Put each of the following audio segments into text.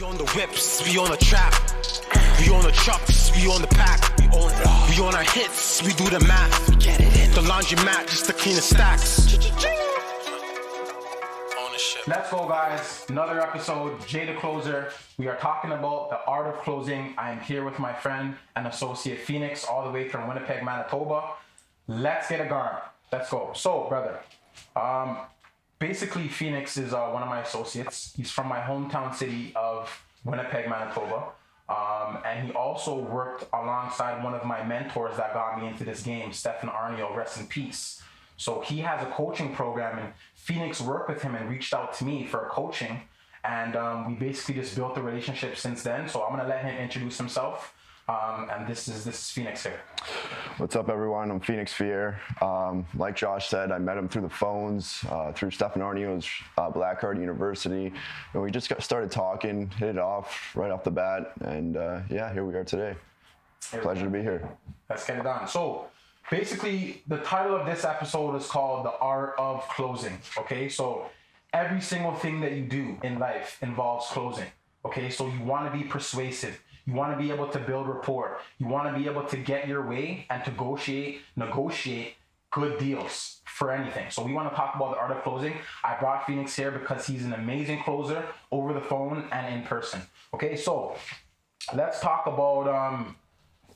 We on the whips, we on the trap, we on the trucks, we on the pack, we on our hits, we do the math, we get it in the laundromat just to clean the stacks. Ownership. Let's go, guys. Another episode, Jay the Closer. We are talking about the art of closing. I am here with my friend and associate Pheonix, all the way from Winnipeg, Manitoba. Let's get it going. Let's go. So, brother, basically, Pheonix is one of my associates. He's from my hometown city of Winnipeg, Manitoba. And he also worked alongside one of my mentors that got me into this game, Stefan Arnio, rest in peace. So he has a coaching program, and Pheonix worked with him and reached out to me for a coaching. And we basically just built a relationship since then. So I'm going to let him introduce himself. And this is Pheonix here. What's up, everyone? I'm Pheonix Feher. Like Josh said, I met him through the phones, through Stefan Arnio's Black Card University, and we just started talking, hit it off right off the bat, and yeah, here we are today. Pleasure to be here. Let's get it done. So basically, the title of this episode is called The Art of Closing. Okay, so every single thing that you do in life involves closing. Okay, so you want to be persuasive. You want to be able to build rapport. You want to be able to get your way and to negotiate good deals for anything. So we want to talk about the art of closing. I brought Pheonix here because he's an amazing closer over the phone and in person. Okay, so let's talk about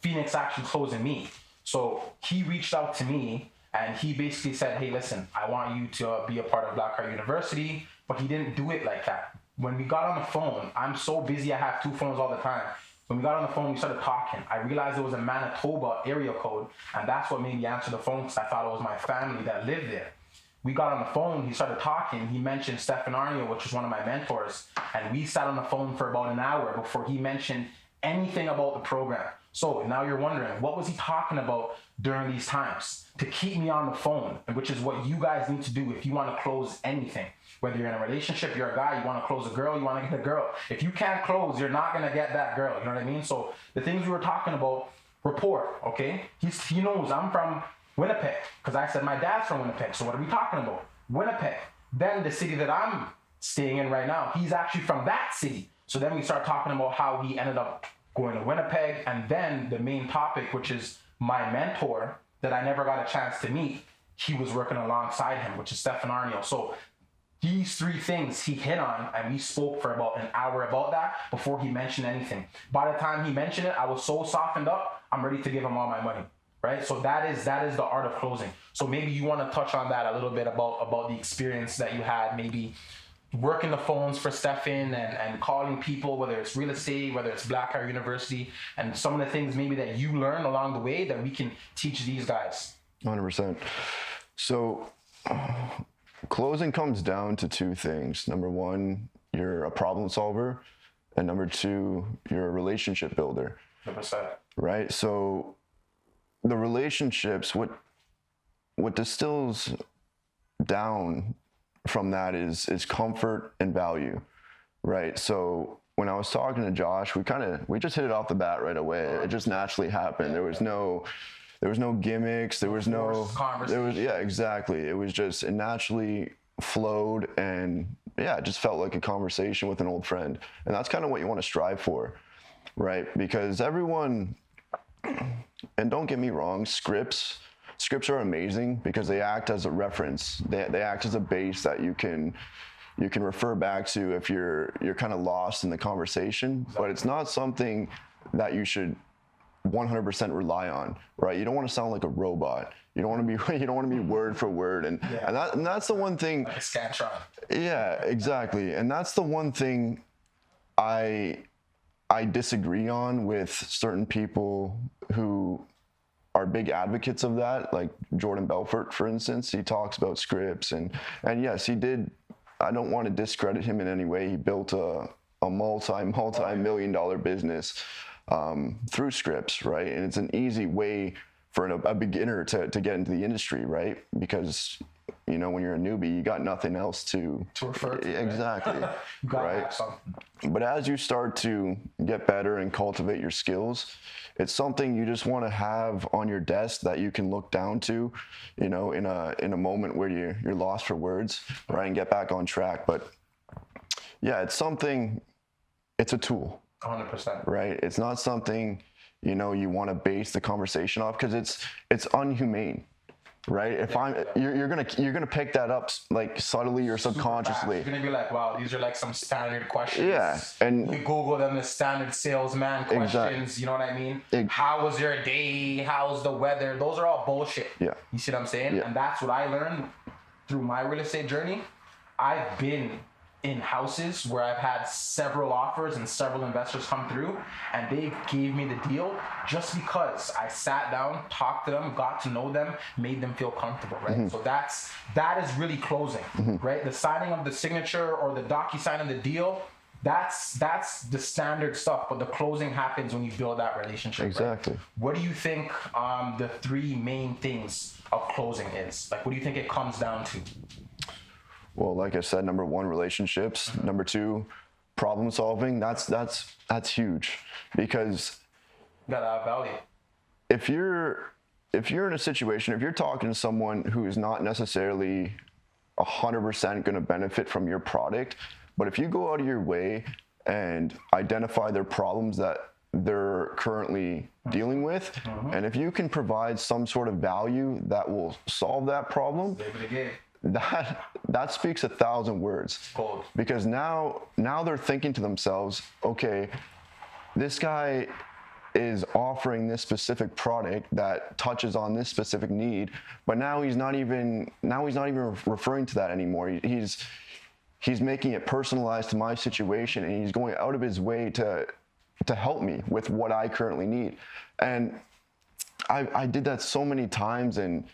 Pheonix actually closing me. So he reached out to me and he basically said, hey, listen, I want you to be a part of Black Card University, but he didn't do it like that. When we got on the phone, I'm so busy, I have two phones all the time. When we got on the phone, we started talking. I realized it was a Manitoba area code, and that's what made me answer the phone, because I thought it was my family that lived there. We got on the phone, he started talking, he mentioned Stefan Arnio, which is one of my mentors, and we sat on the phone for about an hour before he mentioned anything about the program. So now you're wondering, what was he talking about during these times to keep me on the phone, which is what you guys need to do if you want to close anything. Whether you're in a relationship, you're a guy, you want to close a girl, you want to get a girl. If you can't close, you're not going to get that girl. You know what I mean? So the things we were talking about, rapport, okay? He knows I'm from Winnipeg because I said my dad's from Winnipeg. So what are we talking about? Winnipeg. Then the city that I'm staying in right now, he's actually from that city. So then we start talking about how he ended up going to Winnipeg. And then the main topic, which is my mentor that I never got a chance to meet, he was working alongside him, which is Stefan Arnio. So these three things he hit on, and we spoke for about an hour about that before he mentioned anything. By the time he mentioned it, I was so softened up, I'm ready to give him all my money, right? So that is the art of closing. So maybe you want to touch on that a little bit about the experience that you had, maybe working the phones for Stefan and calling people, whether it's real estate, whether it's Black Card University, and some of the things maybe that you learned along the way that we can teach these guys. 100%. So closing comes down to two things. Number one, you're a problem solver. And number two, you're a relationship builder. 100%. Right? So the relationships, what distills down from that is comfort and value. Right? So when I was talking to Josh, we just hit it off the bat right away. It just naturally happened. There was no gimmicks. Yeah, exactly. It naturally flowed, and yeah, it just felt like a conversation with an old friend. And that's kind of what you want to strive for, right? Because everyone, and don't get me wrong, scripts are amazing because they act as a reference. They act as a base that you can refer back to if you're kind of lost in the conversation. But it's not something that you should 100% rely on, right? You don't want to sound like a robot. You don't want to be word for word, and that's the one thing. Like a Scantron. Yeah, exactly, and that's the one thing I disagree on with certain people who are big advocates of that, like Jordan Belfort, for instance. He talks about scripts, and yes, he did. I don't want to discredit him in any way. He built a multi-million-dollar business through scripts, right? And it's an easy way for a beginner to get into the industry, right? Because, you know, when you're a newbie, you got nothing else to refer to. Exactly. You gotta right? have something. But as you start to get better and cultivate your skills, it's something you just want to have on your desk that you can look down to, you know, in a moment where you're lost for words, right? And get back on track. But yeah, it's something it's a tool. 100%. Right? It's not something, you know, you want to base the conversation off, because it's unhumane. Right? If you're gonna pick that up like subtly or subconsciously. You're gonna be like, wow, these are like some standard questions. Yeah, and you Google them, the standard salesman questions. Exactly. You know what I mean? How was your day? How's the weather? Those are all bullshit. Yeah. You see what I'm saying? Yeah. And that's what I learned through my real estate journey. I've been in houses where I've had several offers and several investors come through, and they gave me the deal just because I sat down, talked to them, got to know them, made them feel comfortable, right? So that is really closing, right? The signing of the signature or the docu-sign of the deal, that's the standard stuff, but the closing happens when you build that relationship. Exactly. Right? What do you think the three main things of closing is? Like, what do you think it comes down to? Well, like I said, number one, relationships. Number two, problem solving. That's huge, because You gotta add value. if you're in a situation, if you're talking to someone who is not necessarily 100% going to benefit from your product, but if you go out of your way and identify their problems that they're currently dealing with, and if you can provide some sort of value that will solve that problem, that speaks 1,000 words. Gold. Because now they're thinking to themselves, okay, this guy is offering this specific product that touches on this specific need, but now he's not even referring to that anymore. He's making it personalized to my situation, and he's going out of his way to help me with what I currently need. And I did that so many times, and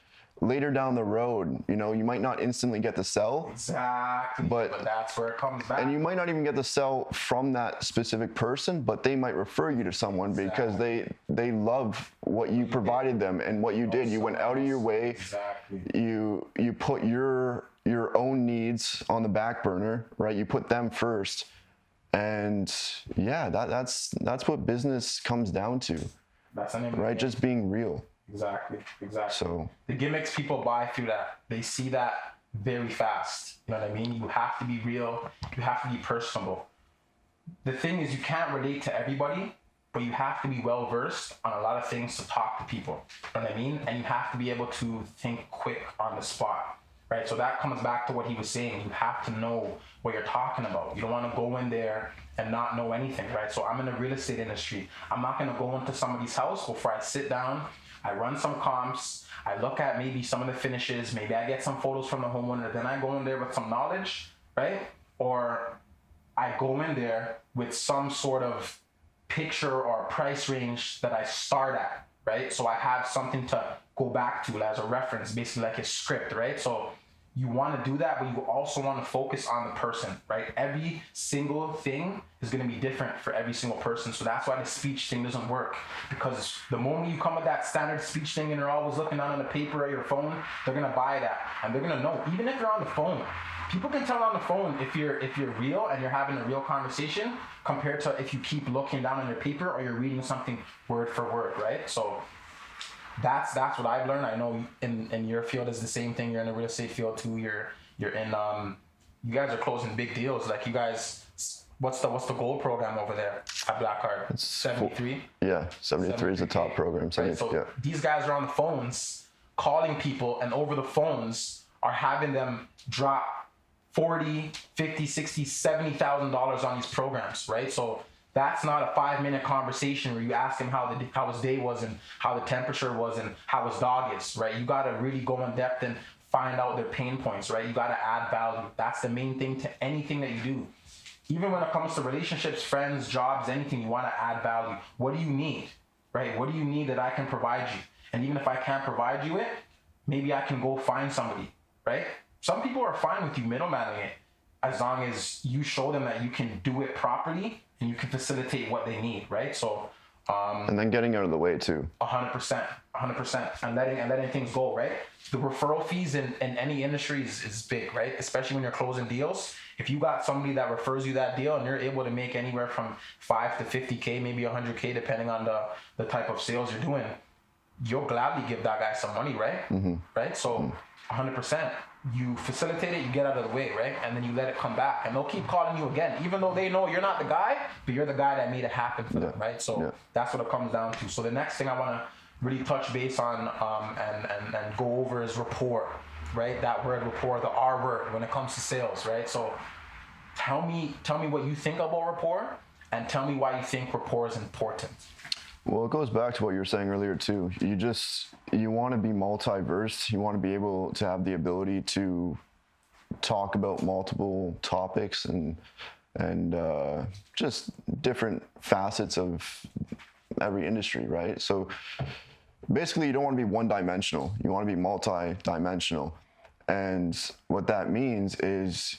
later down the road, you know, you might not instantly get the sell. Exactly. But that's where it comes back. And you might not even get the sell from that specific person, but they might refer you to someone because they love what you provided them and what you did. You went out of your way. Exactly. You put your own needs on the back burner, right? You put them first. And yeah, that's what business comes down to. That's the name of the right? game. Just being real. Exactly. So The gimmicks people buy through that, they see that very fast. You know what I mean? You have to be real. You have to be personable. The thing is, you can't relate to everybody, but you have to be well versed on a lot of things to talk to people. You know what I mean? And you have to be able to think quick on the spot. Right? So that comes back to what he was saying. You have to know what you're talking about. You don't want to go in there and not know anything, right? So I'm in the real estate industry. I'm not going to go into somebody's house before I sit down, I run some comps, I look at maybe some of the finishes, maybe I get some photos from the homeowner, then I go in there with some knowledge, right? Or I go in there with some sort of picture or price range that I start at, right? So I have something to go back to as a reference, basically like a script, right? So you want to do that, but you also want to focus on the person, right? Every single thing is going to be different for every single person. So that's why the speech thing doesn't work, because the moment you come with that standard speech thing and they're always looking down on the paper or your phone, they're going to buy that, and they're going to know. Even if you're on the phone, people can tell on the phone if you're real and you're having a real conversation compared to if you keep looking down on your paper or you're reading something word for word, right? So that's what I've learned. I know in your field is the same thing. You're in the real estate field too. You're in you guys are closing big deals. Like you guys, what's the gold program over there at Blackheart? It's 73. Yeah, 73 is the top program. Right? So yeah. These guys are on the phones calling people, and over the phones are having them drop $40, $50, $60, $70,000 on these programs, right? So that's not a 5-minute conversation where you ask him how his day was and how the temperature was and how his dog is, right? You got to really go in depth and find out their pain points, right? You got to add value. That's the main thing to anything that you do. Even when it comes to relationships, friends, jobs, anything, you want to add value. What do you need, right? What do you need that I can provide you? And even if I can't provide you it, maybe I can go find somebody, right? Some people are fine with you middlemaning it as long as you show them that you can do it properly and you can facilitate what they need, right? So, and then getting out of the way too. 100%, and letting things go, right? The referral fees in any industry is big, right? Especially when you're closing deals. If you got somebody that refers you that deal and you're able to make anywhere from 5 to 50K, maybe 100K, depending on the type of sales you're doing, you'll gladly give that guy some money, right? Mm-hmm. Right? So 100%. you facilitate it, you get out of the way, right? And then you let it come back, and they'll keep calling you again, even though they know you're not the guy, but you're the guy that made it happen for them, right? So that's what it comes down to. So the next thing I want to really touch base on and go over is rapport, right? That word rapport, the R word when it comes to sales, right? So tell me what you think about rapport, and tell me why you think rapport is important. Well, it goes back to what you were saying earlier too. You want to be multiverse. You want to be able to have the ability to talk about multiple topics and just different facets of every industry, right? So basically, you don't want to be one-dimensional. You want to be multi-dimensional, and what that means is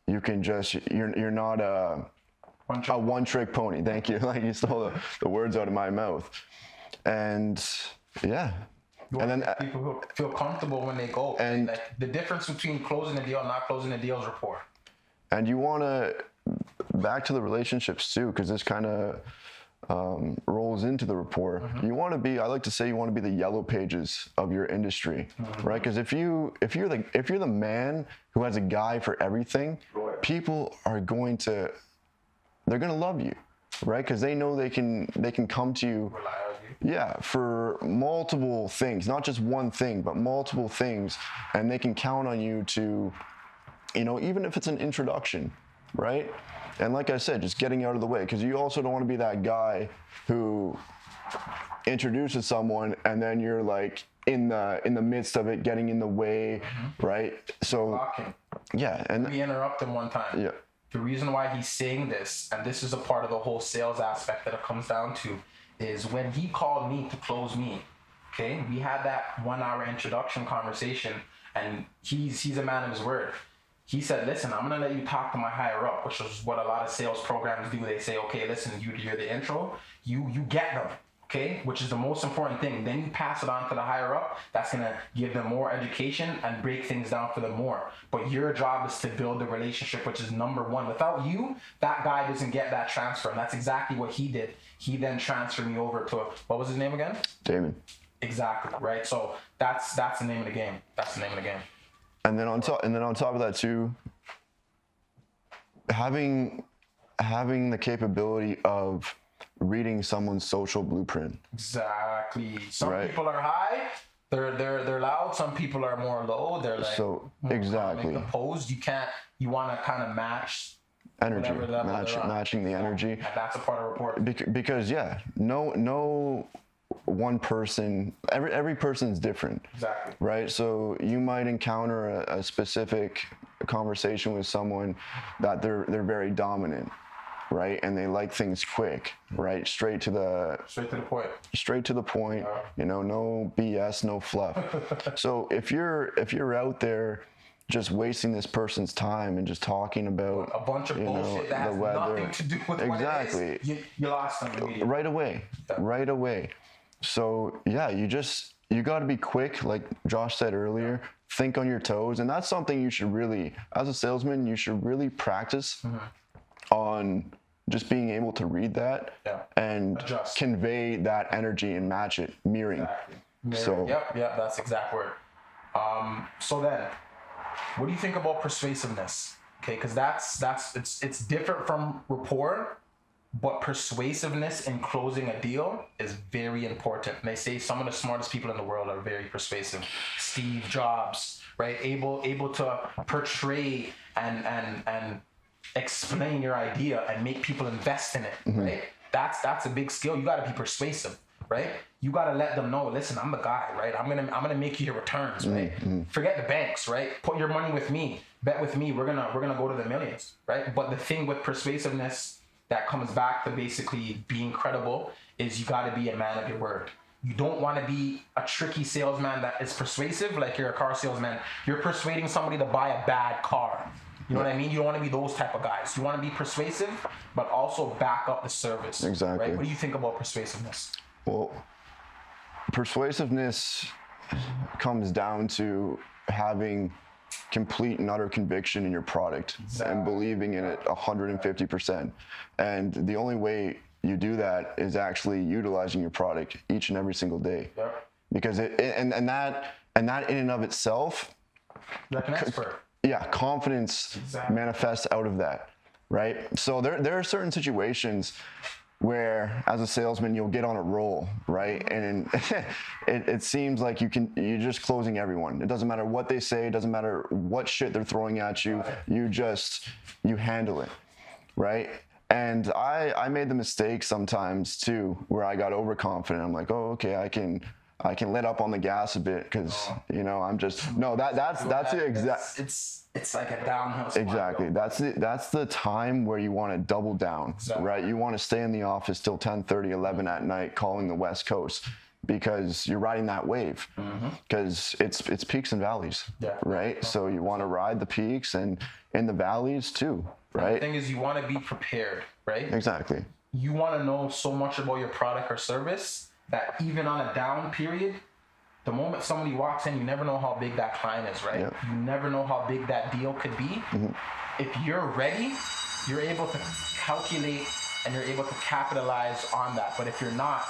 you're not a one-trick pony. Thank you. Like, you stole the words out of my mouth. And yeah. And then people feel comfortable when they go. And like, the difference between closing a deal and not closing a deal is rapport. And you want to, back to the relationships too, because this kind of rolls into the rapport. You want to be, I like to say, you want to be the yellow pages of your industry, right? Because if you're the man who has a guy for everything, people are going to love you, right? Because they know they can come to you, for multiple things, not just one thing, but multiple things, and they can count on you to, even if it's an introduction, right? And like I said, just getting out of the way, because you also don't want to be that guy who introduces someone and then you're like in the midst of it, getting in the way, right? So and we interrupt him one time. Yeah. The reason why he's saying this, and this is a part of the whole sales aspect that it comes down to, is when he called me to close me, okay? We had that 1 hour introduction conversation, and he's a man of his word. He said, listen, I'm going to let you talk to my higher up, which is what a lot of sales programs do. They say, okay, listen, you're the intro, you get them, okay? Which is the most important thing. Then you pass it on to the higher up. That's going to give them more education and break things down for them more. But your job is to build the relationship, which is number one. Without you, that guy doesn't get that transfer. And that's exactly what he did. He then transferred me over to, what was his name again? Damon. Exactly, right? So that's the name of the game. That's the name of the game. And then on top of that too, having the capability of reading someone's social blueprint. Exactly. Some people are high, they're loud. Some people are more low. They're like exactly composed. You want to kind of match energy, matching the energy. And that's a part of rapport. Because no one person, every person's different. Exactly. Right? So you might encounter a specific conversation with someone that they're very dominant, right? And they like things quick, right? Straight to the point. No BS, no fluff. So if you're out there just wasting this person's time and just talking about a bunch of bullshit that has nothing to do with what it is, you lost them immediately. Right away. So you got to be quick, like Josh said earlier. Think on your toes, and that's something you should really, as a salesman, you should really practice on just being able to read that and convey that energy and match it, mirroring. Exactly. So that's the exact word. So then, what do you think about persuasiveness? Okay, because it's different from rapport. But persuasiveness in closing a deal is very important. And they say some of the smartest people in the world are very persuasive. Steve Jobs, right? Able to portray and explain your idea and make people invest in it, right? That's a big skill. You got to be persuasive, right? You got to let them know, listen, I'm the guy, right? I'm gonna make you your returns, right? Forget the banks, right? Put your money with me. Bet with me. We're gonna go to the millions, right? But the thing with persuasiveness that comes back to basically being credible is you got to be a man of your word. You don't want to be a tricky salesman that is persuasive, like you're a car salesman. You're persuading somebody to buy a bad car. You know what I mean? You don't want to be those type of guys. You want to be persuasive, but also back up the service. Exactly. Right? What do you think about persuasiveness? Well, persuasiveness comes down to having complete and utter conviction in your product and believing in it 150%. And the only way you do that is actually utilizing your product each and every single day. Because that in and of itself like an expert. Yeah, confidence manifests out of that, right? So there are certain situations where, as a salesman, you'll get on a roll, right? And it seems like you're just closing everyone. It doesn't matter what they say, it doesn't matter what shit they're throwing at you, you handle it, right? And I made the mistake sometimes too, where I got overconfident. I'm like, oh, okay, I can let up on the gas a bit because I'm just that's the exact. It's like a downhill spiral. Exactly. That's the time where you want to double down, right? You want to stay in the office till 10:30, 11 at night, calling the West Coast, because you're riding that wave. Because it's peaks and valleys, right? So you want to ride the peaks and in the valleys too, right? And the thing is, you want to be prepared, right? Exactly. You want to know so much about your product or service that even on a down period, the moment somebody walks in, you never know how big that client is, right? Yep. You never know how big that deal could be. If you're ready, you're able to calculate and you're able to capitalize on that. But if you're not,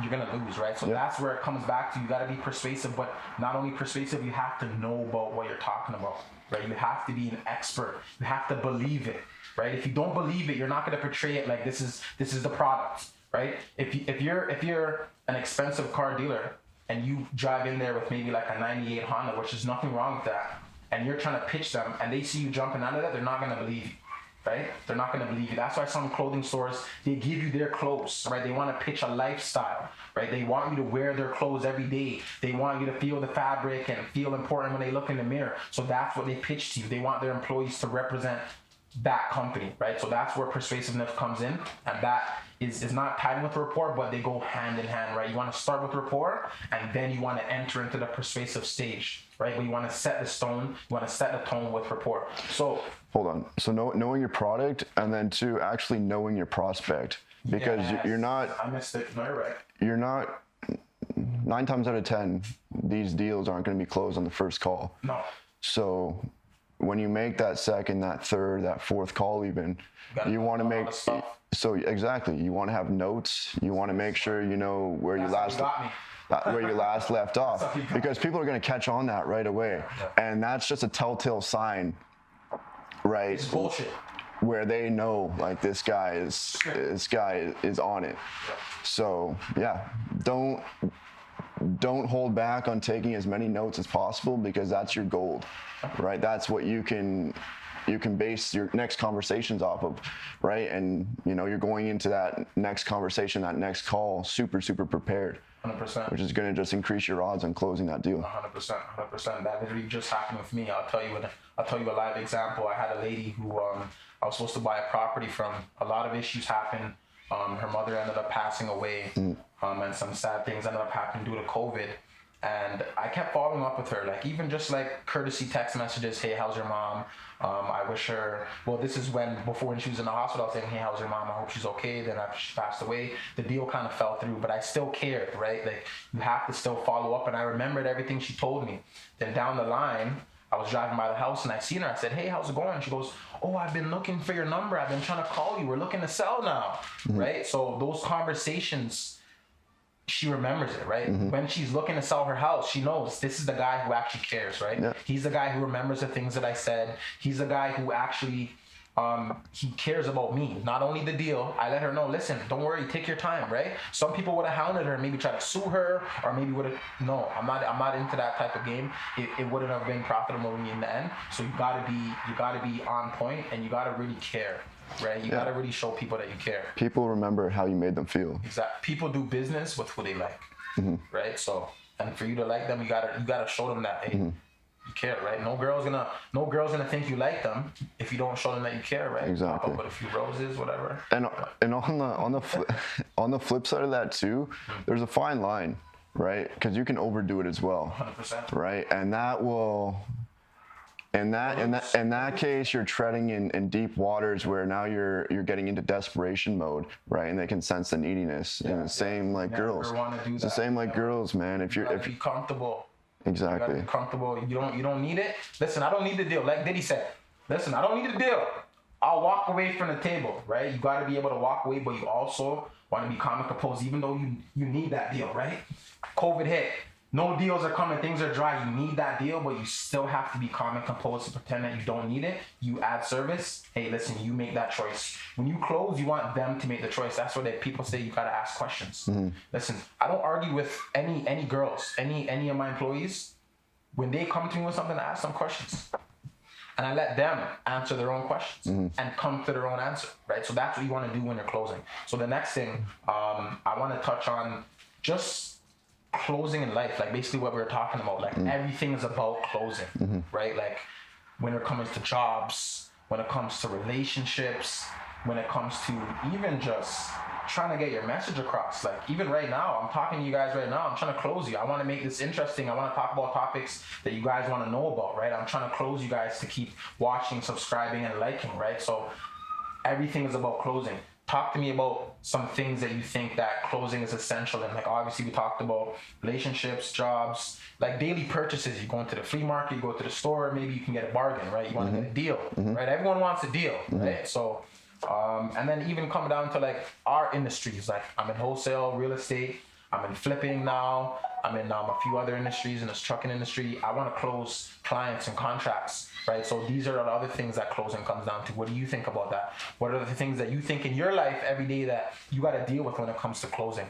you're going to lose, right? So that's where it comes back to. You got to be persuasive, but not only persuasive, you have to know about what you're talking about, right? You have to be an expert. You have to believe it, right? If you don't believe it, you're not going to portray it like this is the product, right? If you're an expensive car dealer and you drive in there with maybe like a 98 Honda, which is nothing wrong with that, and you're trying to pitch them and they see you jumping out of that, they're not going to believe you, right? They're not going to believe you. That's why some clothing stores, they give you their clothes, right? They want to pitch a lifestyle, right? They want you to wear their clothes every day. They want you to feel the fabric and feel important when they look in the mirror. So that's what they pitch to you. They want their employees to represent that company, right? So that's where persuasiveness comes in, and that is not tied with rapport, but they go hand in hand, right? You want to start with rapport, and then you want to enter into the persuasive stage, right? Where you want to set the stone, you want to set the tone with rapport. So hold on. So knowing your product, and then two, actually knowing your prospect, because you're not. I missed it. No, you're right. You're not. 9 times out of 10, these deals aren't going to be closed on the first call. No. So when you make that second, that third, that fourth call, even, you want to make. So exactly, you want to have notes. You want to make sure you know where you last left off, because people are going to catch on that right away, and that's just a telltale sign, right? It's bullshit. Where they know, like, this guy is on it. So yeah, don't hold back on taking as many notes as possible, because that's your gold, right? That's what you can base your next conversations off of, right? And you're going into that next conversation, that next call, super prepared. 100%. Which is going to just increase your odds on closing that deal. 100%. That literally just happened with me. I'll tell you a live example. I had a lady who I was supposed to buy a property from. A lot of issues happened. Her mother ended up passing away, and some sad things ended up happening due to COVID. And I kept following up with her, like, even just like courtesy text messages. Hey, how's your mom? I wish her, well, this is before when she was in the hospital, I was saying, hey, how's your mom? I hope she's okay. Then after she passed away, the deal kind of fell through, but I still cared, right? Like, you have to still follow up. And I remembered everything she told me. Then down the line, I was driving by the house and I seen her. I said, hey, how's it going? She goes, oh, I've been looking for your number. I've been trying to call you. We're looking to sell now, right? So those conversations, she remembers it, right? When she's looking to sell her house, she knows this is the guy who actually cares, right? Yeah. He's the guy who remembers the things that I said. He's the guy who actually, he cares about me, not only the deal. I let her know, listen, don't worry, take your time, right? Some people would have hounded her and maybe tried to sue her, or maybe would have, no, I'm not into that type of game. It wouldn't have been profitable in the end. So you gotta be on point, and you gotta really care. Right, you gotta really show people that you care. People remember how you made them feel. Exactly. People do business with who they like, right? So, and for you to like them, you gotta show them that, hey, you care, right? No girl's gonna think you like them if you don't show them that you care, right? Exactly. Pop up with a few roses, whatever. And on the flip side of that too, there's a fine line, right? Because you can overdo it as well. 100%. Right, and that will. In that case, you're treading in deep waters where now you're getting into desperation mode, right? And they can sense the neediness. And the same like girls. It's the same like girls, man. If you're be comfortable. Exactly. You gotta be comfortable. You don't need it. Listen, I don't need the deal. Like Diddy said, listen, I don't need the deal. I'll walk away from the table, right? You gotta be able to walk away, but you also want to be calm and composed, even though you need that deal, right? COVID hit. no deals are coming, things are dry, you need that deal, but you still have to be calm and composed to pretend that you don't need it. You add service. Hey, listen, you make that choice. When you close, you want them to make the choice. That's why people say you gotta ask questions. Listen, I don't argue with any girls, any of my employees. When they come to me with something, I ask them questions. And I let them answer their own questions and come to their own answer, right? So that's what you want to do when you're closing. So the next thing I want to touch on, just closing in life, like basically what we were talking about, like everything is about closing, right? Like when it comes to jobs, when it comes to relationships, when it comes to even just trying to get your message across. Like even right now, I'm talking to you guys right now, I'm trying to close you. I want to make this interesting. I want to talk about topics that you guys want to know about, right? I'm trying to close you guys to keep watching, subscribing, and liking, right? So everything is about closing. Talk to me about some things that you think that closing is essential in. Like obviously we talked about relationships, jobs, like daily purchases. You go into the flea market, you go to the store, maybe you can get a bargain, right? You want to get a deal, right? Everyone wants a deal, right? So, and then even come down to like our industries. Like I'm in wholesale real estate, I'm in flipping now, I'm in a few other industries in this trucking industry. I want to close clients and contracts, right? So these are the other things that closing comes down to. What do you think about that? What are the things that you think in your life every day that you got to deal with when it comes to closing?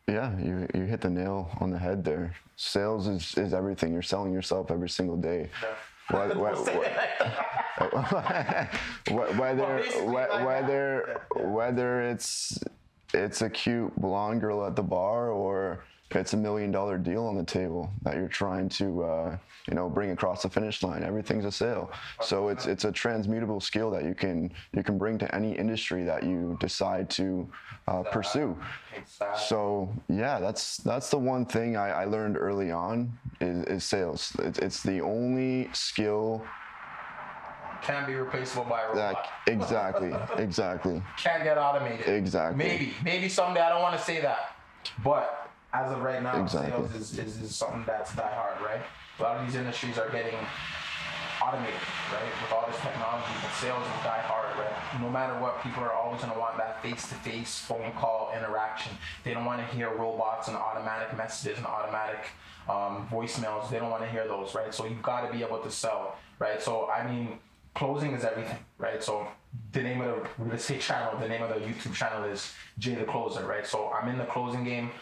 Yeah, you hit the nail on the head there. Sales is everything. You're selling yourself every single day. Yeah. Whether it's a cute blonde girl at the bar or it's $1 million deal on the table that you're trying to bring across the finish line, everything's a sale. So it's a transmutable skill that you can bring to any industry that you decide to pursue. So yeah, that's the one thing I learned early on is sales. It's the only skill can't be replaceable by a robot. Exactly. Can't get automated. Exactly. Maybe someday. I don't want to say that, but as of right now, exactly. Sales is something that's die hard, right? A lot of these industries are getting automated, right? With all this technology, but sales is die hard, right? No matter what, people are always going to want that face-to-face phone call interaction. They don't want to hear robots and automatic messages and automatic voicemails. They don't want to hear those, right? So you've got to be able to sell, right? So I mean, closing is everything, right? So the name of the real estate channel, the name of the YouTube channel is Jay the Closer, right? So I'm in the closing game.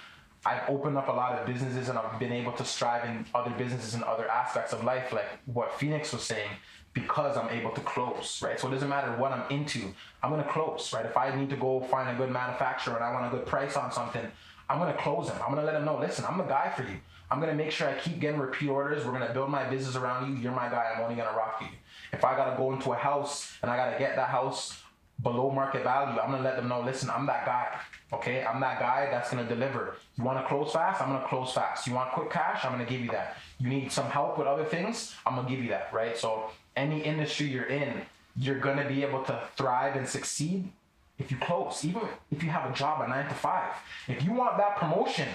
I've opened up a lot of businesses and I've been able to strive in other businesses and other aspects of life, like what Pheonix was saying, because I'm able to close, right? So it doesn't matter what I'm into, I'm gonna close, right? If I need to go find a good manufacturer and I want a good price on something, I'm gonna close them. I'm gonna let them know, listen, I'm the guy for you. I'm gonna make sure I keep getting repeat orders. We're gonna build my business around you. You're my guy, I'm only gonna rock you. If I gotta go into a house and I gotta get that house below market value, I'm gonna let them know, listen, I'm that guy. Okay, I'm that guy that's gonna deliver. You wanna close fast? I'm gonna close fast. You want quick cash? I'm gonna give you that. You need some help with other things? I'm gonna give you that, right? So any industry you're in, you're gonna be able to thrive and succeed if you close. Even if you have a job at 9 to 5. If you want that promotion,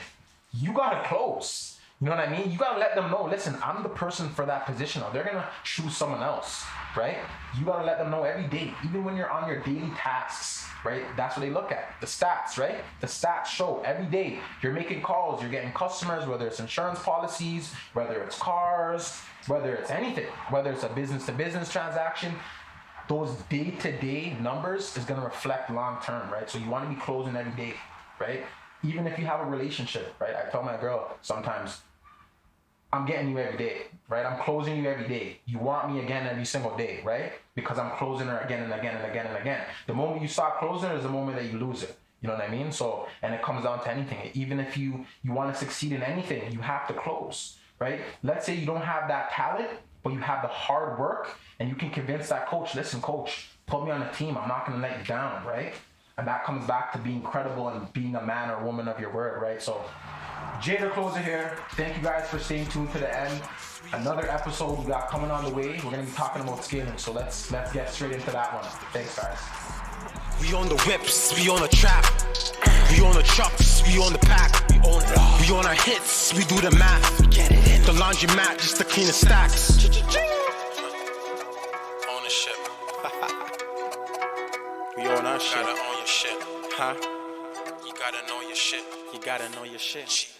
you gotta close. You know what I mean? You gotta let them know, listen, I'm the person for that position, or they're gonna choose someone else, right? You gotta let them know every day, even when you're on your daily tasks, right? That's what they look at, the stats, right? The stats show every day you're making calls, you're getting customers, whether it's insurance policies, whether it's cars, whether it's anything, whether it's a business-to-business transaction, those day-to-day numbers is gonna reflect long-term, right? So you wanna be closing every day, right? Even if you have a relationship, right? I tell my girl sometimes, I'm getting you every day, right? I'm closing you every day. You want me again every single day, right? Because I'm closing her again and again and again and again. The moment you stop closing her is the moment that you lose it. You know what I mean? So, and it comes down to anything. Even if you want to succeed in anything, you have to close, right? Let's say you don't have that talent, but you have the hard work and you can convince that coach, listen, coach, put me on a team. I'm not going to let you down, right? And that comes back to being credible and being a man or woman of your word, right? So, Jay the Closer here. Thank you guys for staying tuned to the end. Another episode we got coming on the way. We're going to be talking about scaling. So let's get straight into that one. Thanks, guys. We on the whips, we on the trap. We on the trucks, we on the pack. We on our hits, we do the math. We get it in. The laundromat just to clean the stacks. Ownership. We on our shit. You gotta own your shit. Huh? You gotta know your shit. You gotta know your shit.